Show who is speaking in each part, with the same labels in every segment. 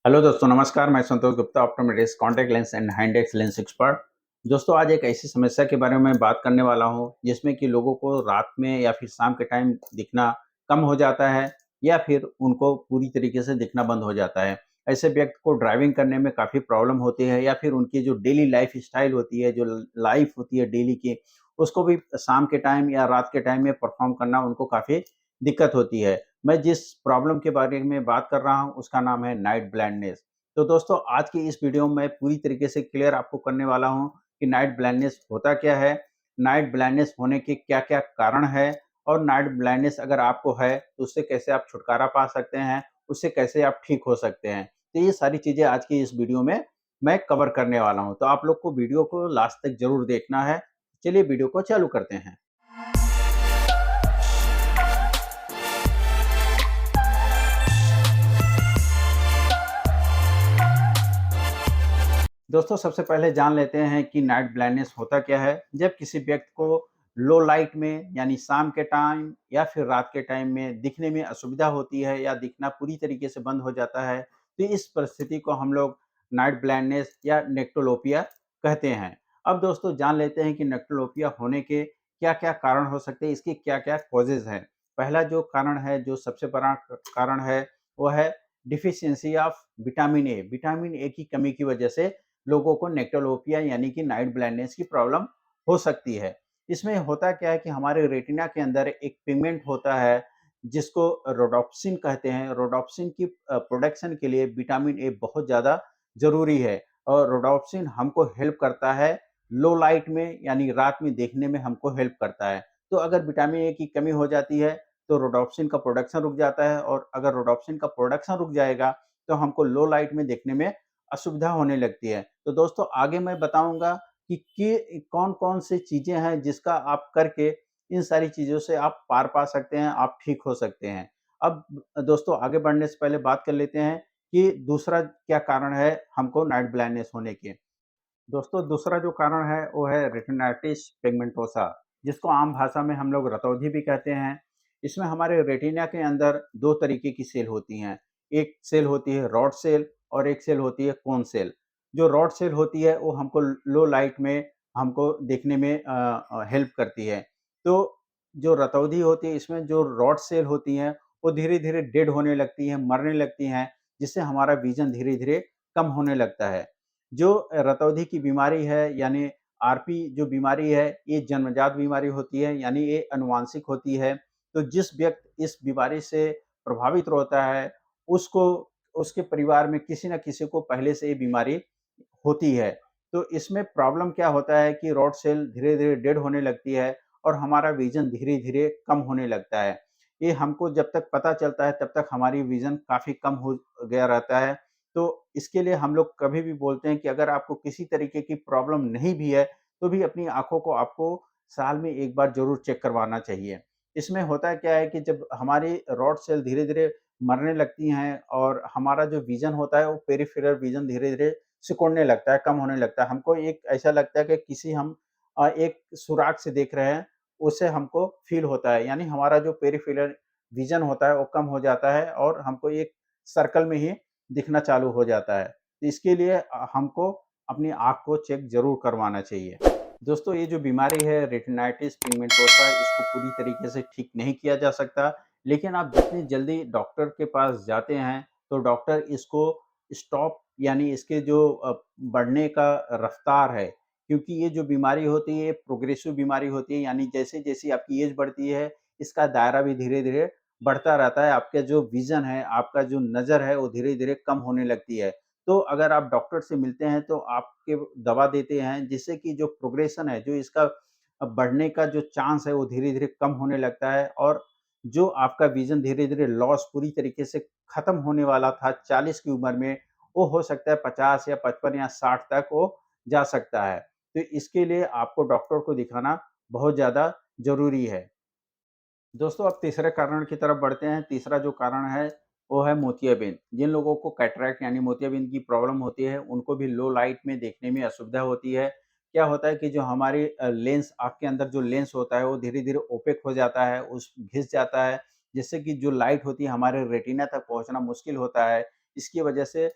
Speaker 1: Hello दोस्तों, नमस्कार। मैं Santosh Gupta, optometrist, contact lens and high index lens expert. दोस्तों, आज एक ऐसी समस्या के बारे में बात करने वाला हूं जिसमें कि लोगों को रात में या फिर शाम के टाइम दिखना कम हो जाता है या फिर उनको पूरी तरीके से दिखना बंद हो जाता है। ऐसे व्यक्ति को ड्राइविंग करने में काफ़ी प्रॉब्लम होती है या फिर उनकी जो डेली लाइफ स्टाइल होती है, जो लाइफ होती है डेली की, उसको भी शाम के टाइम या रात के टाइम में परफॉर्म करना उनको काफ़ी दिक्कत होती है। मैं जिस प्रॉब्लम के बारे में बात कर रहा हूँ उसका नाम है नाइट ब्लाइंडनेस। तो दोस्तों, आज की इस वीडियो में पूरी तरीके से क्लियर आपको करने वाला हूँ कि नाइट ब्लाइंडनेस होता क्या है, नाइट ब्लाइंडनेस होने के क्या-क्या कारण है और नाइट ब्लाइंडनेस अगर आपको है तो उससे कैसे आप छुटकारा पा सकते हैं, उससे कैसे आप ठीक हो सकते हैं। तो ये सारी चीज़ें आज की इस वीडियो में मैं कवर करने वाला हूँ। तो आप लोग को वीडियो को लास्ट तक ज़रूर देखना है। चलिए वीडियो को चालू करते हैं। दोस्तों, सबसे पहले जान लेते हैं कि नाइट ब्लाइंडनेस होता क्या है। जब किसी व्यक्ति को लो लाइट में यानी शाम के टाइम या फिर रात के टाइम में दिखने में असुविधा होती है या दिखना पूरी तरीके से बंद हो जाता है, तो इस परिस्थिति को हम लोग नाइट ब्लाइंडनेस या नेक्टोलोपिया कहते हैं। अब दोस्तों, जान लेते हैं कि नेक्टोलोपिया होने के क्या-क्या कारण हो सकते हैं, इसके क्या-क्या कॉजेज़ हैं। पहला जो कारण है, जो सबसे बड़ा कारण है, वो है deficiency of vitamin A. Vitamin A की कमी की वजह से लोगों को नेक्टोलोपिया यानी कि नाइट ब्लाइंडनेस की प्रॉब्लम हो सकती है। इसमें होता क्या है कि हमारे रेटिना के अंदर एक पिगमेंट होता है जिसको रोडोप्सिन कहते हैं। रोडोप्सिन की प्रोडक्शन के लिए विटामिन ए बहुत ज़्यादा ज़रूरी है और रोडोप्सिन हमको हेल्प करता है लो लाइट में यानी रात में देखने में हमको हेल्प करता है। तो अगर विटामिन ए की कमी हो जाती है तो रोडोप्सिन का प्रोडक्शन रुक जाता है और अगर रोडोप्सिन का प्रोडक्शन रुक जाएगा तो हमको लो लाइट में देखने में असुविधा होने लगती है। तो दोस्तों, आगे मैं बताऊँगा कि कौन-कौन सी चीज़ें हैं जिसका आप करके इन सारी चीज़ों से आप पार पा सकते हैं, आप ठीक हो सकते हैं। अब दोस्तों, आगे बढ़ने से पहले बात कर लेते हैं कि दूसरा क्या कारण है हमको नाइट ब्लाइंडनेस होने के। दोस्तों, दूसरा जो कारण है वो है रेटिनाइटिस पिगमेंटोसा, जिसको आम भाषा में हम लोग रतौंधी भी कहते हैं। इसमें हमारे रेटिना के अंदर 2 तरीके की सेल होती हैं। एक सेल होती है रॉड सेल और एक सेल होती है कोन सेल। जो रॉड सेल होती है वो हमको लो लाइट में हमको देखने में हेल्प करती है। तो जो रतौंधी होती है इसमें जो रॉड सेल होती हैं वो धीरे-धीरे डेड होने लगती हैं, मरने लगती हैं, जिससे हमारा विज़न धीरे-धीरे कम होने लगता है। जो रतौंधी की बीमारी है यानी आरपी जो बीमारी है, ये जन्मजात बीमारी होती है यानी ये आनुवांशिक होती है। तो जिस व्यक्ति इस बीमारी से प्रभावित होता है, उसको उसके परिवार में किसी न किसी को पहले से ये बीमारी होती है। तो इसमें प्रॉब्लम क्या होता है कि रॉड सेल धीरे-धीरे डेड होने लगती है और हमारा विज़न धीरे-धीरे कम होने लगता है। ये हमको जब तक पता चलता है तब तक हमारी विज़न काफ़ी कम हो गया रहता है। तो इसके लिए हम लोग कभी भी बोलते हैं कि अगर आपको किसी तरीके की प्रॉब्लम नहीं भी है, तो भी अपनी आँखों को आपको साल में 1 बार ज़रूर चेक करवाना चाहिए। इसमें होता क्या है कि जब हमारी रॉड सेल धीरे-धीरे मरने लगती हैं और हमारा जो विज़न होता है वो पेरिफेरल विज़न धीरे-धीरे सिकुड़ने लगता है, कम होने लगता है। हमको एक ऐसा लगता है कि किसी हम एक सुराग से देख रहे हैं, उससे हमको फ़ील होता है। यानी हमारा जो पेरिफेरल विज़न होता है वो कम हो जाता है और हमको एक सर्कल में ही दिखना चालू हो जाता है। तो इसके लिए हमको अपनी आँख को चेक ज़रूर करवाना चाहिए। दोस्तों, ये जो बीमारी है रेटिनाइटिस पिगमेंटोसा, इसको पूरी तरीके से ठीक नहीं किया जा सकता, लेकिन आप जितनी जल्दी डॉक्टर के पास जाते हैं, तो डॉक्टर इसको स्टॉप यानी इसके जो बढ़ने का रफ्तार है, क्योंकि ये जो बीमारी होती है, ये प्रोग्रेसिव बीमारी होती है, यानी जैसे-जैसे आपकी एज बढ़ती है, इसका दायरा भी धीरे-धीरे बढ़ता रहता है। आपका जो विज़न है, आपका जो नज़र है, वो धीरे-धीरे कम होने लगती है। तो अगर आप डॉक्टर से मिलते हैं, तो आपके दवा देते हैं, जिससे कि जो प्रोग्रेशन है, जो इसका बढ़ने का जो चांस है, वो धीरे-धीरे कम होने लगता है और जो आपका विज़न धीरे-धीरे लॉस पूरी तरीके से खत्म होने वाला था 40 की उम्र में, वो हो सकता है 50 या 55 या 60 तक वो जा सकता है। तो इसके लिए आपको डॉक्टर को दिखाना बहुत ज़्यादा ज़रूरी है। दोस्तों, अब तीसरे कारण की तरफ बढ़ते हैं। तीसरा जो कारण है, वो है मोतियाबिंद। जिन लोगों को कैटरैक्ट यानी मोतियाबिंद की प्रॉब्लम होती है, उनको भी लो लाइट में देखने में असुविधा होती है। क्या होता है कि जो हमारी लेंस आँख के अंदर जो लेंस होता है, वो धीरे-धीरे ओपेक हो जाता है, उस घिस जाता है, जिससे कि जो लाइट होती है, हमारे रेटिना तक पहुँचना मुश्किल होता है। इसकी वजह से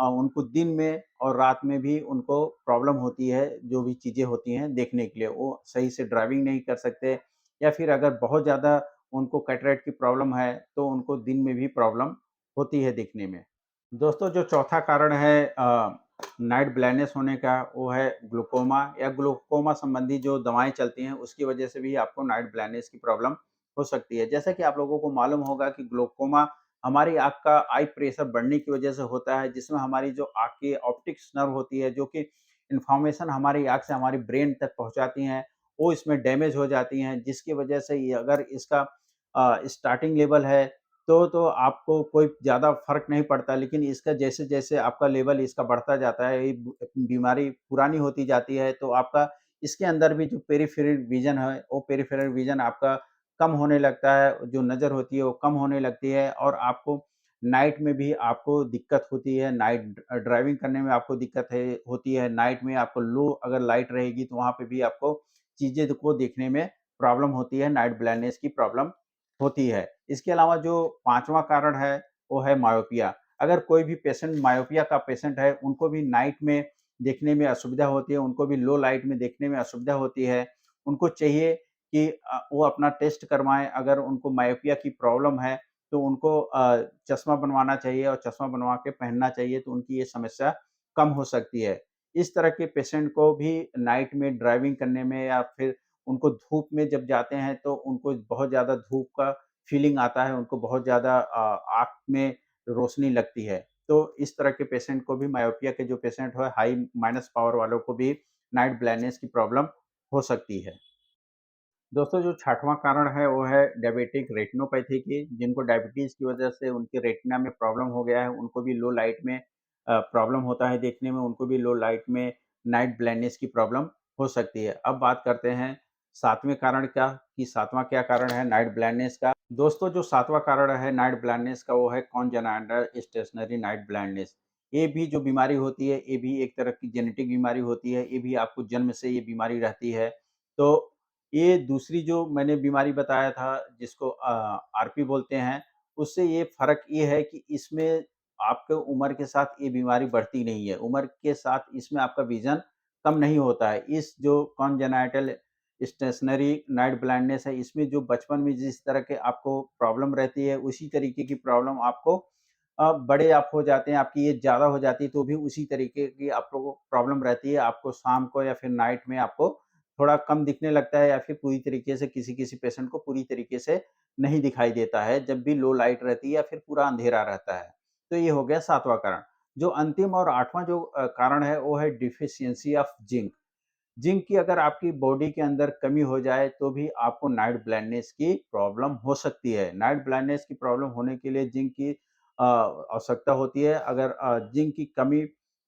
Speaker 1: उनको दिन में और रात में भी उनको प्रॉब्लम होती है, जो भी चीज़ें होती हैं देखने के लिए। वो सही से ड्राइविंग नहीं कर सकते या फिर अगर बहुत ज़्यादा उनको कैटरेक्ट की प्रॉब्लम है, तो उनको दिन में भी प्रॉब्लम होती है दिखने में। दोस्तों, जो चौथा कारण है नाइट ब्लाइंडनेस होने का, वो है ग्लूकोमा या ग्लूकोमा संबंधी जो दवाएँ चलती हैं, उसकी वजह से भी आपको नाइट ब्लाइंडनेस की प्रॉब्लम हो सकती है। जैसा कि आप लोगों को मालूम होगा कि ग्लूकोमा हमारी आँख का आई प्रेशर बढ़ने की वजह से होता है, जिसमें हमारी जो आँख की ऑप्टिक्स नर्व होती है, जो कि इन्फॉर्मेशन हमारी आँख से हमारी ब्रेन तक पहुँचाती हैं, वो इसमें डैमेज हो जाती हैं, जिसकी वजह से ये अगर इसका स्टार्टिंग लेवल है, तो आपको कोई ज़्यादा फ़र्क नहीं पड़ता, लेकिन इसका जैसे-जैसे आपका लेवल इसका बढ़ता जाता है, ये बीमारी पुरानी होती जाती है, तो आपका इसके अंदर भी जो पेरिफेरल विज़न है, वो पेरिफेरल विज़न आपका कम होने लगता है, जो नज़र होती है वो कम होने लगती है और आपको नाइट में भी आपको दिक्कत होती है, नाइट ड्राइविंग करने में आपको दिक्कत है होती है, नाइट में आपको लो अगर लाइट रहेगी तो वहाँ पे भी आपको चीज़ें को देखने में प्रॉब्लम होती है, नाइट ब्लाइंडनेस की प्रॉब्लम होती है। इसके अलावा जो 5वाँ कारण है, वो है मायोपिया। अगर कोई भी पेशेंट मायोपिया का पेशेंट है, उनको भी नाइट में देखने में असुविधा होती है, उनको भी लो लाइट में देखने में असुविधा होती है। उनको चाहिए कि वो अपना टेस्ट करवाएँ, अगर उनको मायोपिया की प्रॉब्लम है, तो उनको चश्मा बनवाना चाहिए और चश्मा बनवा के पहनना चाहिए, तो उनकी ये समस्या कम हो सकती है। इस तरह के पेशेंट को भी नाइट में ड्राइविंग करने में या फिर उनको धूप में जब जाते हैं, तो उनको बहुत ज़्यादा धूप का फीलिंग आता है, उनको बहुत ज़्यादा आँख में रोशनी लगती है। तो इस तरह के पेशेंट को भी मायोपिया के जो पेशेंट है, हाई माइनस पावर वालों को भी नाइट ब्लाइंडनेस की प्रॉब्लम हो सकती है। दोस्तों, जो छठवां कारण है वो है डायबिटिक रेटिनोपैथी की, जिनको डायबिटीज़ की वजह से उनके रेटिना में प्रॉब्लम हो गया है, उनको भी लो लाइट में प्रॉब्लम होता है देखने में, उनको भी लो लाइट में नाइट ब्लाइंडनेस की प्रॉब्लम हो सकती है। अब बात करते हैं 7वें कारण का कि 7वां क्या कारण है नाइट ब्लाइंडनेस का। दोस्तों, जो 7वां कारण है नाइट ब्लाइंडनेस का वो है कॉन्जेनाइटल स्टेशनरी नाइट ब्लाइंडनेस। ये भी जो बीमारी होती है, ये भी एक तरह की जेनेटिक बीमारी होती है, ये भी आपको जन्म से ये बीमारी रहती है। तो ये दूसरी जो मैंने बीमारी बताया था जिसको आरपी बोलते हैं, उससे ये फ़र्क ये है कि इसमें आपके उम्र के साथ ये बीमारी बढ़ती नहीं है। उम्र के साथ इसमें आपका विज़न कम नहीं होता है। इस जो कॉन्जेनाइटल स्टेशनरी नाइट ब्लाइंडनेस है, इसमें जो बचपन में जिस तरह के आपको प्रॉब्लम रहती है, उसी तरीके की प्रॉब्लम आपको बड़े आप हो जाते हैं, आपकी एज ज़्यादा हो जाती है, तो भी उसी तरीके की आपको प्रॉब्लम रहती है। आपको शाम को या फिर नाइट में आपको थोड़ा कम दिखने लगता है या फिर पूरी तरीके से किसी-किसी पेशेंट को पूरी तरीके से नहीं दिखाई देता है, जब भी लो लाइट रहती है या फिर पूरा अंधेरा रहता है। तो ये हो गया 7वां कारण। जो अंतिम और 8वां जो कारण है, वो है डेफिशिएंसी ऑफ जिंक। जिंक की अगर आपकी बॉडी के अंदर कमी हो जाए, तो भी आपको नाइट ब्लाइंडनेस की प्रॉब्लम हो सकती है। नाइट ब्लाइंडनेस की प्रॉब्लम होने के लिए जिंक की आवश्यकता होती है। अगर जिंक की कमी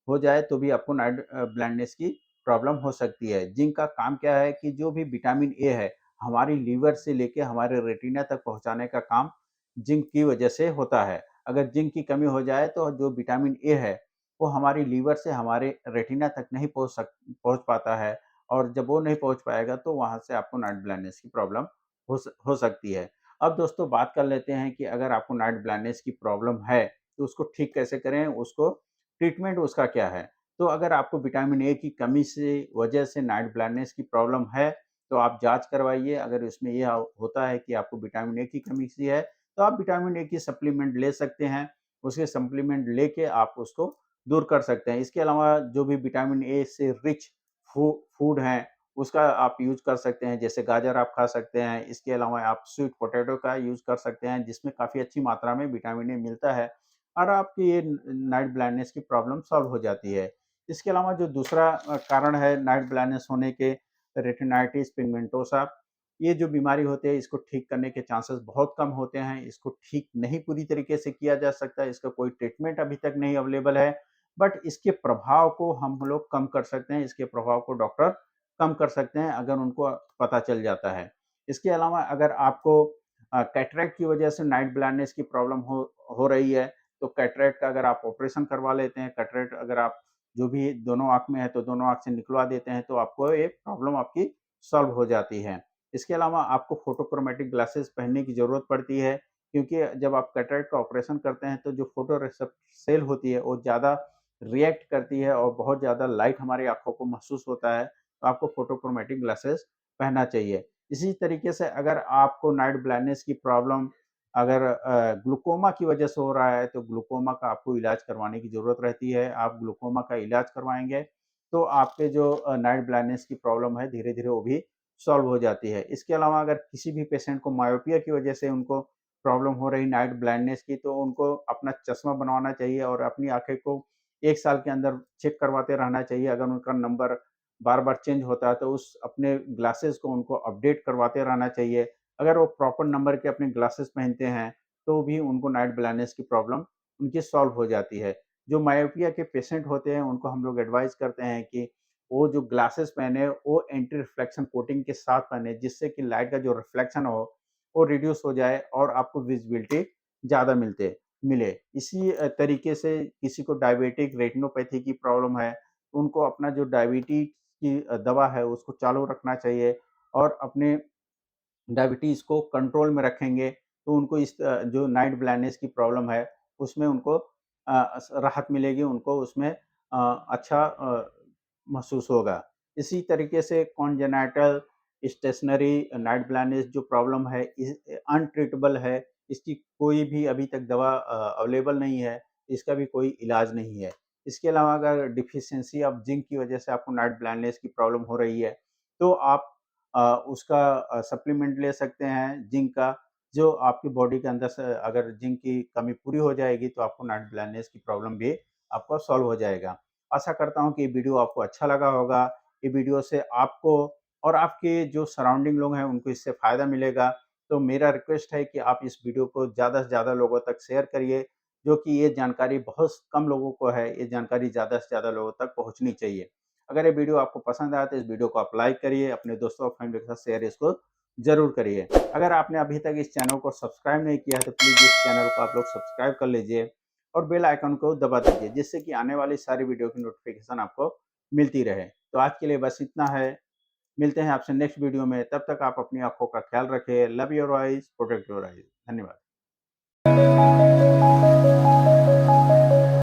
Speaker 1: हो जाए, तो भी आपको नाइट ब्लाइंडनेस की प्रॉब्लम हो सकती है। जिंक का काम क्या है कि जो भी विटामिन ए है, हमारी लीवर से लेके हमारे रेटिना तक पहुँचाने का काम जिंक की वजह से होता है। अगर जिंक की कमी हो जाए, तो जो विटामिन ए है, वो हमारी लीवर से हमारे रेटिना तक नहीं पहुँच पाता है और जब वो नहीं पहुँच पाएगा, तो वहाँ से आपको नाइट ब्लाइंडनेस की प्रॉब्लम हो सकती है। अब दोस्तों, बात कर लेते हैं कि अगर आपको नाइट ब्लाइंडनेस की प्रॉब्लम है, तो उसको ठीक कैसे करें? उसको ट्रीटमेंट उसका क्या है? तो अगर आपको विटामिन ए की कमी से वजह से नाइट ब्लाइंडनेस की प्रॉब्लम है, तो आप जाँच करवाइए। अगर इसमें ये होता है कि आपको विटामिन ए की कमी सी है, तो आप विटामिन ए की सप्लीमेंट ले सकते हैं। उसके सप्लीमेंट लेके आप उसको दूर कर सकते हैं। इसके अलावा जो भी विटामिन ए से रिच फूड हैं, उसका आप यूज़ कर सकते हैं, जैसे गाजर आप खा सकते हैं। इसके अलावा आप स्वीट पोटैटो का यूज़ कर सकते हैं, जिसमें काफ़ी अच्छी मात्रा में विटामिन ए मिलता है और आपकी ये न नाइट ब्लाइंडनेस की प्रॉब्लम सॉल्व हो जाती है। इसके अलावा जो दूसरा कारण है नाइट ब्लाइंडनेस होने के, रेटिनाइटिस पिगमेंटोसा, ये जो बीमारी होती है, इसको ठीक करने के चांसेस बहुत कम होते हैं। इसको ठीक नहीं पूरी तरीके से किया जा सकता है, इसका कोई ट्रीटमेंट अभी तक नहीं अवेलेबल है। बट इसके प्रभाव को हम लोग कम कर सकते हैं, इसके प्रभाव को डॉक्टर कम कर सकते हैं अगर उनको पता चल जाता है। इसके अलावा अगर आपको कैटरेक्ट की वजह से नाइट ब्लाइंडनेस की प्रॉब्लम हो रही है, तो कैटरेक्ट का अगर आप ऑपरेशन करवा लेते हैं, कैटरेक्ट अगर आप जो भी दोनों आँख में है, तो दोनों आँख से निकलवा देते हैं, तो आपको ये प्रॉब्लम आपकी सॉल्व हो जाती है। इसके अलावा आपको फोटोक्रोमैटिक ग्लासेस पहनने की ज़रूरत पड़ती है, क्योंकि जब आप कैटरेक्ट का ऑपरेशन करते हैं, तो जो फोटो रिसेप्टर सेल होती है, वो ज़्यादा रिएक्ट करती है और बहुत ज़्यादा लाइट हमारी आँखों को महसूस होता है, तो आपको फोटोक्रोमैटिक ग्लासेस पहनना चाहिए। इसी तरीके से अगर आपको नाइट ब्लाइंडनेस की प्रॉब्लम अगर ग्लूकोमा की वजह से हो रहा है, तो ग्लूकोमा का आपको इलाज करवाने की ज़रूरत रहती है। आप ग्लूकोमा का इलाज करवाएँगे, तो आपके जो नाइट ब्लाइंडनेस की प्रॉब्लम है, धीरे-धीरे वो भी सॉल्व हो जाती है। इसके अलावा अगर किसी भी पेशेंट को मायोपिया की वजह से उनको प्रॉब्लम हो रही नाइट ब्लाइंडनेस की, तो उनको अपना चश्मा बनवाना चाहिए और अपनी आँखें को 1 साल के अंदर चेक करवाते रहना चाहिए। अगर उनका नंबर बार-बार चेंज होता है, तो उस अपने ग्लासेस को उनको अपडेट करवाते रहना चाहिए। अगर वो प्रॉपर नंबर के अपने ग्लासेस पहनते हैं, तो भी उनको नाइट ब्लाइंडनेस की प्रॉब्लम उनकी सॉल्व हो जाती है। जो मायोपिया के पेशेंट होते हैं, उनको हम लोग एडवाइस करते हैं कि वो जो ग्लासेस पहने, वो एंटी रिफ्लेक्शन कोटिंग के साथ पहने, जिससे कि लाइट का जो रिफ्लेक्शन हो, वो रिड्यूस हो जाए और आपको विज़िबिलिटी ज़्यादा मिले। इसी तरीके से किसी को डायबिटिक रेटिनोपैथी की प्रॉब्लम है, तो उनको अपना जो डायबिटीज़ की दवा है, उसको चालू रखना चाहिए और अपने डायबिटीज़ को कंट्रोल में रखेंगे, तो उनको इस जो नाइट ब्लाइंडनेस की प्रॉब्लम है, उसमें उनको राहत मिलेगी, उनको उसमें अच्छा महसूस होगा। इसी तरीके से कॉन्जेनाइटल स्टेशनरी नाइट ब्लाइंडनेस जो प्रॉब्लम है, अनट्रीटेबल है, इसकी कोई भी अभी तक दवा अवेलेबल नहीं है, इसका भी कोई इलाज नहीं है। इसके अलावा अगर डेफिशिएंसी ऑफ जिंक की वजह से आपको नाइट ब्लाइंडनेस की प्रॉब्लम हो रही है, तो आप उसका सप्लीमेंट ले सकते हैं जिंक का, जो आपकी बॉडी के अंदर से अगर जिंक की कमी पूरी हो जाएगी, तो आपको नाइट ब्लाइंडनेस की प्रॉब्लम भी आपका सॉल्व हो जाएगा। आशा करता हूँ कि ये वीडियो आपको अच्छा लगा होगा। ये वीडियो से आपको और आपके जो सराउंडिंग लोग हैं, उनको इससे फ़ायदा मिलेगा। तो मेरा रिक्वेस्ट है कि आप इस वीडियो को ज़्यादा से ज़्यादा लोगों तक शेयर करिए, जो कि ये जानकारी बहुत कम लोगों को है, ये जानकारी ज़्यादा से ज़्यादा लोगों तक पहुँचनी चाहिए। अगर ये वीडियो आपको पसंद आया तो इस वीडियो को आप लाइक करिए, अपने दोस्तों और फैमिली के साथ शेयर इसको ज़रूर करिए। अगर आपने अभी तक इस चैनल को सब्सक्राइब नहीं किया है, तो प्लीज़ इस चैनल को आप लोग सब्सक्राइब कर लीजिए और बेल आइकन को दबा दीजिए, जिससे कि आने वाली सारी वीडियो की नोटिफ़िकेशन आपको मिलती रहे। तो आज के लिए बस इतना है। मिलते हैं आपसे नेक्स्ट वीडियो में, तब तक आप अपनी आँखों का ख्याल रखें। Love your eyes, protect your eyes. धन्यवाद।